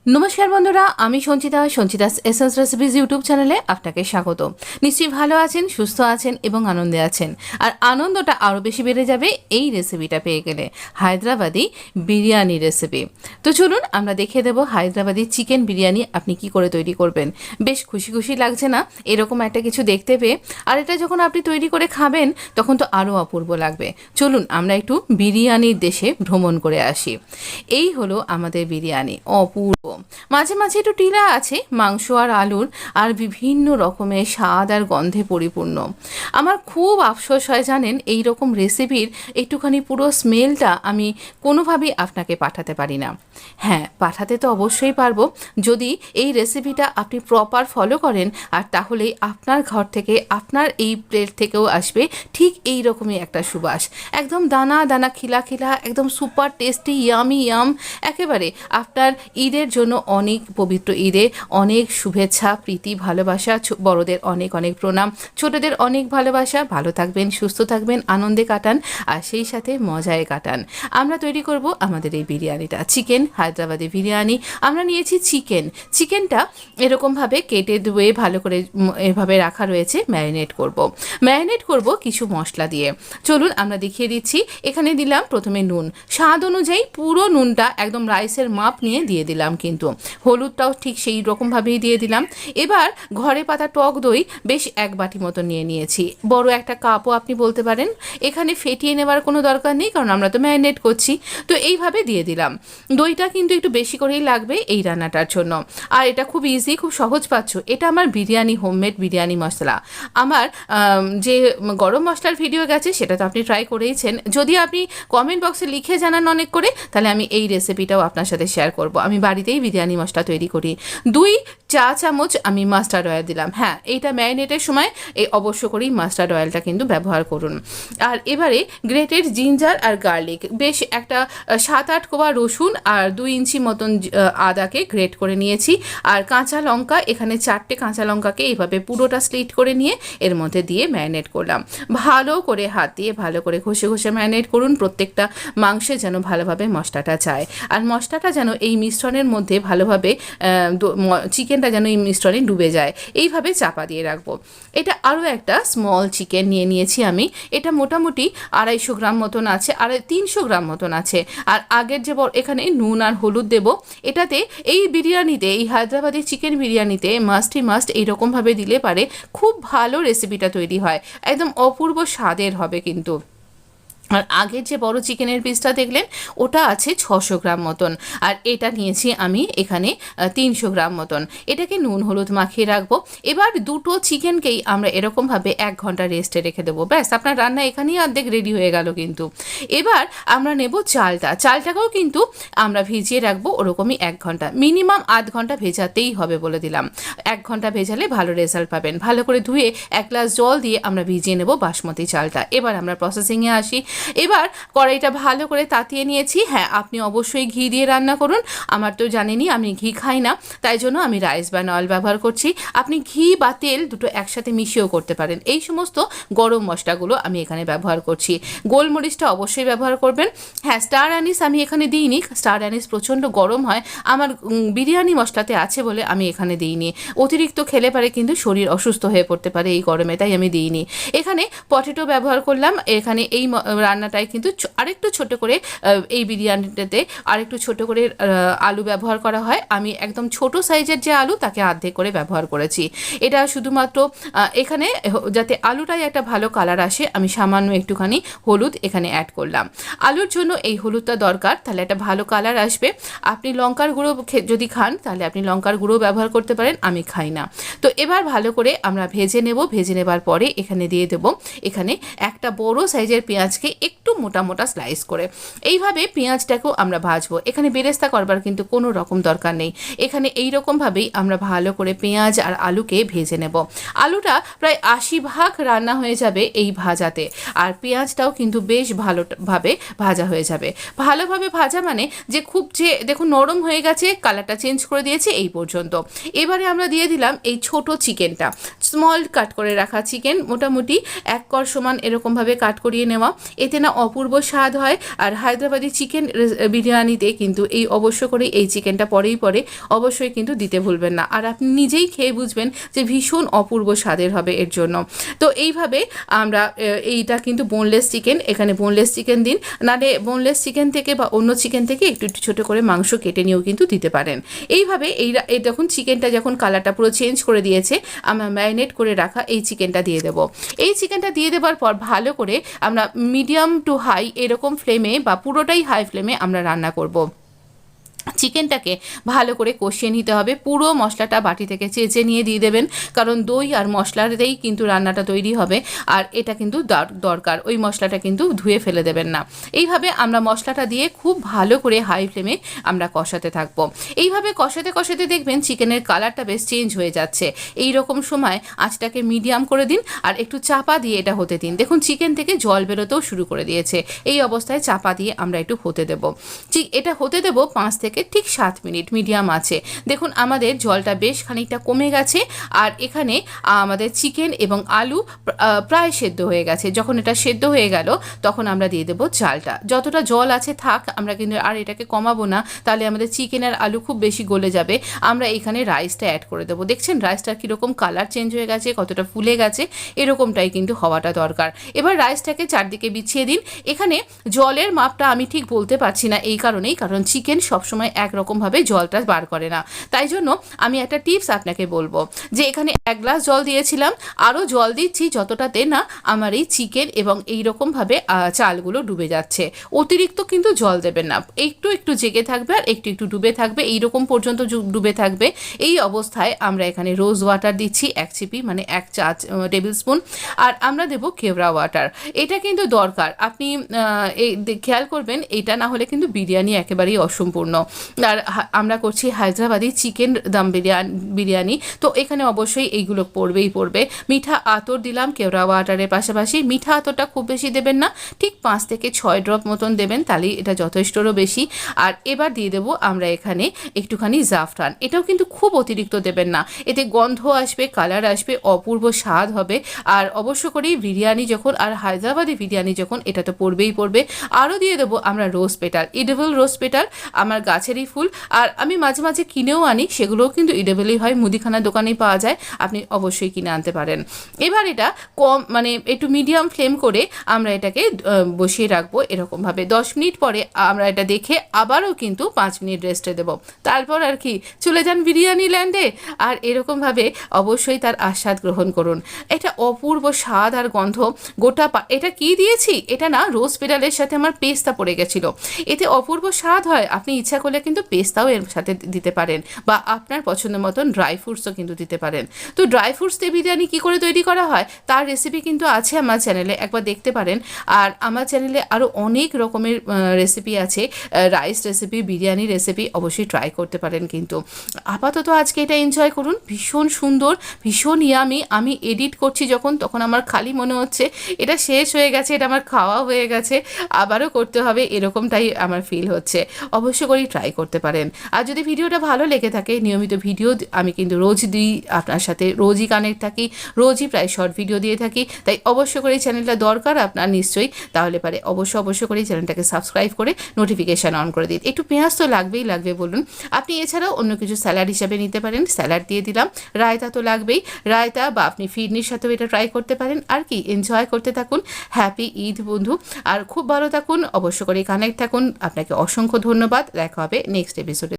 নমস্কার বন্ধুরা, আমি Sanchita. Sanchita's essence recipes YouTube চ্যানেলে আপনাকে স্বাগত। নিশ্চয়ই ভালো আছেন, সুস্থ আছেন এবং আনন্দে আছেন। আর আনন্দটা আরও বেশি বেড়ে যাবে এই রেসিপিটা পেয়ে গেলে, হায়দ্রাবাদি বিরিয়ানি রেসিপি। তো চলুন আমরা দেখিয়ে দেবো হায়দ্রাবাদি চিকেন বিরিয়ানি আপনি কি করে তৈরি করবেন। বেশ খুশি খুশি লাগছে না এরকম একটা কিছু দেখতে পেয়ে? আর এটা যখন আপনি তৈরি করে খাবেন তখন তো আরও অপূর্ব লাগবে। চলুন আমরা একটু বিরিয়ানির দেশে ভ্রমণ করে আসি। এই হলো আমাদের বিরিয়ানি, অপূর্ব। মাঝে মাঝে একটু টিলা আছে মাংস আর আলুর, আর বিভিন্ন রকমের স্বাদ আর গন্ধে পরিপূর্ণ। আমার খুব আফসোস হয় জানেন, এই রকম রেসিপির একটুখানি পুরো স্মেলটা আমি কোনোভাবেই আপনাকে পাঠাতে পারি না। হ্যাঁ, পাঠাতে তো অবশ্যই পারবো যদি এই রেসিপিটা আপনি প্রপার ফলো করেন, আর তাহলেই আপনার ঘর থেকে, আপনার এই প্লেট থেকেও আসবে ঠিক এই রকমই একটা সুবাস। একদম দানা দানা খিলা খিলা, একদম সুপার টেস্টি, ইয়ামি ইয়াম। একেবারে আপনার ঈদের জন্য অনেক পবিত্র ঈদে অনেক শুভেচ্ছা, প্রীতি, ভালোবাসা। বড়দের অনেক অনেক প্রণাম, ছোটদের অনেক ভালোবাসা। ভালো থাকবেন, সুস্থ থাকবেন, আনন্দে কাটান, আর সেই সাথে মজায় কাটান। আমরা তৈরি করব আমাদের এই বিরিয়ানিটা, চিকেন হায়দ্রাবাদি বিরিয়ানি। আমরা নিয়েছি চিকেনটা এরকমভাবে কেটে ধুয়ে ভালো করে এভাবে রাখা রয়েছে। ম্যারিনেট করব কিছু মশলা দিয়ে। চলুন আমরা দেখিয়ে দিচ্ছি। এখানে দিলাম প্রথমে নুন, স্বাদ অনুযায়ী পুরো নুনটা একদম রাইসের মাপ নিয়ে দিয়ে দিলাম, কিন্তু হলুদটাও ঠিক সেই রকমভাবেই দিয়ে দিলাম। এবার ঘরে পাতা টক দই বেশ 1 বাটি মতো নিয়ে নিয়েছি, বড় একটা কাপও আপনি বলতে পারেন। এখানে ফেটিয়ে নেওয়ার কোনো দরকার নেই, কারণ আমরা তো ম্যারিনেট করছি। তো এইভাবে দিয়ে দিলাম। দইটা কিন্তু একটু বেশি করেই লাগবে এই রান্নাটার জন্য। আর এটা খুব ইজি, খুব সহজ পাচ্ছ। এটা আমার বিরিয়ানি, হোমমেড বিরিয়ানি মশলা। আমার যে গরম মশলার ভিডিও গেছে সেটা তো আপনি ট্রাই করেইছেন। যদি আপনি কমেন্ট বক্সে লিখে জানান অনেক করে, তাহলে আমি এই রেসিপিটাও আপনার সাথে শেয়ার করব। আমি বাড়িতেই বিরিয়ানি মশলা তৈরি করি। 2 চা চামচ আমি মাস্টার্ড অয়েল দিলাম। হ্যাঁ, এইটা ম্যারিনেটের সময় এই অবশ্য করেই মাস্টার্ড অয়েলটা কিন্তু ব্যবহার করুন। আর এবারে গ্রেটেড জিঞ্জার আর গার্লিক, বেশ একটা 7-8 কোয়া রসুন আর 2 ইঞ্চি মতন আদাকে গ্রেট করে নিয়েছি। আর কাঁচা লঙ্কা, এখানে 4টে কাঁচা লঙ্কাকে এইভাবে পুরোটা স্লিট করে নিয়ে এর মধ্যে দিয়ে ম্যারিনেট করলাম। ভালো করে হাত দিয়ে ভালো করে ঘষে ঘষে ম্যারিনেট করুন। প্রত্যেকটা মাংসে যেন ভালোভাবে মশলাটা যায়, আর মশলাটা যেন এই মিশ্রণের মধ্যে ভালোভাবে চিকেনটা যেন এই মিশ্রণে ডুবে যায়। এইভাবে চাপা দিয়ে রাখবো। এটা আরও একটা স্মল চিকেন নিয়ে নিয়েছি আমি। এটা মোটামুটি 250 গ্রাম মতন আছে, আর 300 গ্রাম মতন আছে। আর আগের যে এখানে নুন আর হলুদ দেব। এটাতে এই বিরিয়ানিতে, এই হায়দ্রাবাদি চিকেন বিরিয়ানিতে মাস্ট এইরকমভাবে দিলে পারে খুব ভালো রেসিপিটা তৈরি হয়, একদম অপূর্ব স্বাদের হবে কিন্তু। আর আগের যে বড় চিকেনের পিসটা দেখলেন ওটা আছে 600 গ্রাম মতন, আর এটা নিয়েছি আমি এখানে 300 গ্রাম মতন। এটাকে নুন হলুদ মাখিয়ে রাখবো। এবার দুটো চিকেনকেই আমরা এরকমভাবে 1 ঘন্টা রেস্টে রেখে দেবো। ব্যাস, আপনার রান্না এখানেই অর্ধেক রেডি হয়ে গেল কিন্তু। এবার আমরা নেব চালটাকেও কিন্তু আমরা ভিজিয়ে রাখবো ওরকমই 1 ঘন্টা, মিনিমাম আধ ঘন্টা ভেজাতেই হবে বলে দিলাম। 1 ঘন্টা ভেজালে ভালো রেজাল্ট পাবেন। ভালো করে ধুয়ে 1 গ্লাস জল দিয়ে আমরা ভিজিয়ে নেব বাসমতি চালটা। এবার আমরা প্রসেসিংয়ে আসি। এবার কড়াইটা ভালো করে তাতিয়ে নিয়েছি। হ্যাঁ, আপনি অবশ্যই ঘি দিয়ে রান্না করুন। আমার তো জানেনই আমি ঘি খাই না, তাই জন্য আমি রাইস ব্রান অয়েল ব্যবহার করছি। আপনি ঘি বা তেল দুটো একসাথে মিশিয়েও করতে পারেন। এই সমস্ত গরম মশলাগুলো আমি এখানে ব্যবহার করছি। গোলমরিচটা অবশ্যই ব্যবহার করবেন। হ্যাঁ, স্টার অ্যানিস আমি এখানে দিইনি, স্টার অ্যানিস প্রচণ্ড গরম হয়। আমার বিরিয়ানি মশলাতে আছে বলে আমি এখানে দিইনি। অতিরিক্ত খেলে পারে কিন্তু শরীর অসুস্থ হয়ে পড়তে পারে এই গরমে, তাই আমি দিইনি। এখানে পটেটো ব্যবহার করলাম। এখানে এই রান্নাটায় কিন্তু আরেকটু ছোট করে, এই বিরিয়ানিটাতে আরেকটু ছোট করে আলু ব্যবহার করা হয়। আমি একদম ছোট সাইজের যে আলু তাকে অর্ধেক করে ব্যবহার করেছি। এটা শুধুমাত্র এখানে যাতে আলুটাই একটা ভালো কালার আসে, আমি সামান্য একটুখানি হলুদ এখানে অ্যাড করলাম। আলুর জন্য এই হলুদটা দরকার, তাহলে একটা ভালো কালার আসবে। আপনি লঙ্কার গুঁড়ো যদি খান তাহলে আপনি লঙ্কার গুঁড়ো ব্যবহার করতে পারেন, আমি খাই না। তো এবার ভালো করে আমরা ভেজে নেব। ভেজে নেবার পরে এখানে দিয়ে দেব এখানে একটা বড় সাইজের পেঁয়াজকে একটু মোটা মোটা স্লাইস করে। এইভাবে পেঁয়াজটাকেও আমরা ভাজবো। এখানে বেরেস্তা করবার কিন্তু কোনো রকম দরকার নেই। এখানে এইরকমভাবেই আমরা ভালো করে পেঁয়াজ আর আলুকে ভেজে নেব। আলুটা প্রায় 80% রান্না হয়ে যাবে এই ভাজাতে, আর পেঁয়াজটাও কিন্তু বেশ ভালোভাবে ভাজা হয়ে যাবে। ভালোভাবে ভাজা মানে যে খুব যে দেখুন নরম হয়ে গেছে, কালারটা চেঞ্জ করে দিয়েছে এই পর্যন্ত। এবারে আমরা দিয়ে দিলাম এই ছোট চিকেনটা, স্মল কাট করে রাখা চিকেন, মোটামুটি 1 কর সমান এরকমভাবে কাট করিয়ে নেওয়া। এতে না অপূর্ব স্বাদ হয়। আর হায়দ্রাবাদি চিকেন বিরিয়ানিতে কিন্তু এই অবশ্য করে এই চিকেনটা পরেই অবশ্যই কিন্তু দিতে ভুলবেন না। আর আপনি নিজেই খেয়ে বুঝবেন যে ভীষণ অপূর্ব স্বাদের হবে এর জন্য। তো এইভাবে আমরা এইটা কিন্তু বোনলেস চিকেন, এখানে বোনলেস চিকেন দিন, নাহলে বোনলেস চিকেন থেকে বা অন্য চিকেন থেকে একটু একটু ছোটো করে মাংস কেটে নিয়েও কিন্তু দিতে পারেন। এইভাবে এই যখন চিকেনটা যখন কালারটা পুরো চেঞ্জ করে দিয়েছে, আমরা ম্যারিনেট করে রাখা এই চিকেনটা দিয়ে দেবো। এই চিকেনটা দিয়ে দেওয়ার পর ভালো করে আমরা মিডিয়াম টু হাই এরকম ফ্লেমে বা পুরোটাই হাই ফ্লেমে আমরা রান্না করব। চিকেনটাকে ভালো করে কষিয়ে নিতে হবে। পুরো মশলাটা বাটি থেকে চেঁচে নিয়ে দিয়ে দেবেন, কারণ দই আর মশলাতেই কিন্তু রান্নাটা তৈরি হবে। আর এটা কিন্তু দরকার, ওই মশলাটা কিন্তু ধুয়ে ফেলে দেবেন না। এইভাবে আমরা মশলাটা দিয়ে খুব ভালো করে হাই ফ্লেমে আমরা কষাতে থাকবো। এইভাবে কষাতে কষাতে দেখবেন চিকেনের কালারটা বেশ চেঞ্জ হয়ে যাচ্ছে। এই রকম সময় আঁচটাকে মিডিয়াম করে দিন আর একটু চাপা দিয়ে এটা হতে দিন। দেখুন চিকেন থেকে জল বেরোতেও শুরু করে দিয়েছে। এই অবস্থায় চাপা দিয়ে আমরা একটু হতে দেবো। এটা হতে দেবো 5 থেকে ঠিক 7 মিনিট মিডিয়াম আছে। দেখুন আমাদের জলটা বেশ খানিকটা কমে গেছে আর এখানে আমাদের চিকেন এবং আলু প্রায় সেদ্ধ হয়ে গেছে। যখন এটা সেদ্ধ হয়ে গেল তখন আমরা দিয়ে দেবো চালটা। যতটা জল আছে থাক, আমরা কিন্তু আর এটাকে কমাবো না, তাহলে আমাদের চিকেন আর আলু খুব বেশি গলে যাবে। আমরা এখানে রাইসটা অ্যাড করে দেবো। দেখছেন রাইসটার কীরকম কালার চেঞ্জ হয়ে গেছে, কতটা ফুলে গেছে, এরকমটাই কিন্তু হওয়াটা দরকার। এবার রাইসটাকে চারদিকে বিছিয়ে দিন। এখানে জলের মাপটা আমি ঠিক বলতে পারছি না, এই কারণেই কারণ চিকেন সবসময় একরকমভাবে জলটা বার করে না। তাই জন্য আমি একটা টিপস আপনাকে বলবো যে এখানে 1 গ্লাস জল দিয়েছিলাম, আরও জল দিচ্ছি যতটাতে না আমার এই চিকেন এবং এইরকমভাবে চালগুলো ডুবে যাচ্ছে। অতিরিক্ত কিন্তু জল দেবেন না, একটু একটু জেগে থাকবে আর একটু একটু ডুবে থাকবে, এইরকম পর্যন্ত ডুবে থাকবে। এই অবস্থায় আমরা এখানে রোজ ওয়াটার দিচ্ছি 1 চিপি, মানে 1 টেবিল স্পুন। আর আমরা দেবো কেওড়া ওয়াটার। এটা কিন্তু দরকার, আপনি খেয়াল করবেন, এটা না হলে কিন্তু বিরিয়ানি একেবারেই অসম্পূর্ণ। আর আমরা করছি হায়দ্রাবাদি চিকেন দম বিরিয়ানি, তো এখানে অবশ্যই এইগুলো পড়বে। মিঠা আতর দিলাম কেওড়া ওয়াটারের পাশাপাশি। মিঠা আতরটা খুব বেশি দেবেন না, ঠিক 5 থেকে 6 ড্রপ মতন দেবেন, তাহলেই এটা যথেষ্টরও বেশি। আর এবার দিয়ে দেবো আমরা এখানে একটুখানি জাফরান। এটাও কিন্তু খুব অতিরিক্ত দেবেন না, এতে গন্ধ আসবে, কালার আসবে, অপূর্ব স্বাদ হবে। আর অবশ্য করেই বিরিয়ানি যখন, আর হায়দ্রাবাদি বিরিয়ানি যখন, এটা তো পড়বেই। আরও দিয়ে দেবো আমরা রোজ পেটাল, ইডেবল রোজ পেটাল, আমার গাছেরই ফুল। আর আমি মাঝে মাঝে কিনেও আনি, সেগুলোও কিন্তু ইডেবলই হয়, মুদিখানার দোকানেই পাওয়া যায়, আপনি অবশ্যই কিনে আনতে পারেন। এবার এটা কম, মানে একটু মিডিয়াম ফ্লেম করে আমরা এটাকে বসিয়ে রাখবো এরকমভাবে। 10 মিনিট পরে আমরা এটা দেখে আবারও কিন্তু 5 মিনিট রেস্টে দেবো। তারপর আর কি চলে যান বিরিয়ানি ল্যান্ডে, আর এরকমভাবে অবশ্যই তার আস্বাদ গ্রহণ করুন। এটা অপূর্ব স্বাদ আর গন্ধ গোটা এটা কি দিয়েছি, এটা না রোজ পেটালের সাথে আমার পেস্তা পড়ে গেছিলো, এতে অপূর্ব স্বাদ হয়। আপনি ইচ্ছা করলে কিন্তু পেস্তাও এর সাথে দিতে পারেন, বা আপনার পছন্দ মতন ড্রাই ফ্রুটসও কিন্তু দিতে পারেন। তো ড্রাই ফ্রুটস দিয়ে বিরিয়ানি কী করে তৈরি করা হয় তার রেসিপি কিন্তু আছে আমার চ্যানেলে, একবার দেখতে পারেন। আর আমার চ্যানেলে আরও অনেক রকমের রেসিপি আছে, রাইস রেসিপি, বিরিয়ানি রেসিপি, অবশ্যই ট্রাই করতে পারেন। কিন্তু আপাতত আজকে এটা এনজয় করুন, ভীষণ সুন্দর, ভীষণ ইয়ামি। আমি এডিট করছি যখন, তখন আমার খালি মনে হচ্ছে এটা শেষ হয়ে গেছে, এটা আমার খাওয়া হয়ে গেছে, আবারও করতে হবে, এরকমটাই আমার ফিল হচ্ছে। অবশ্য করেই ট্রাই করতে পারেন। আর যদি ভিডিওটা ভালো লেগে থাকে, নিয়মিত ভিডিও আমি কিন্তু রোজ দিই, আপনার সাথে রোজই কানেক্ট থাকি, রোজই প্রায় শর্ট ভিডিও দিয়ে থাকি, তাই অবশ্য করে চ্যানেলটা দরকার আপনার নিশ্চয়ই, তাহলে পারে অবশ্য করে চ্যানেলটাকে সাবস্ক্রাইব করে নোটিফিকেশান অন করে দিন। একটু পেঁয়াজ তো লাগবেই বলুন। আপনি এছাড়াও অন্য কিছু স্যালাড হিসাবে নিতে পারেন, স্যালাড দিয়ে দিলাম, রায়তা তো লাগবেই, রায়তা, বা আপনি ফিরনির সাথেও এটা ট্রাই করতে পারেন। আর কি এনজয় করতে থাকুন। হ্যাপি ঈদ বন্ধু, আর খুব ভালো থাকুন, অবশ্য করে কানেক্ট থাকুন। আপনাকে অসংখ্য ধন্যবাদ, দেখা হবে নেক্সট এপিসোডে।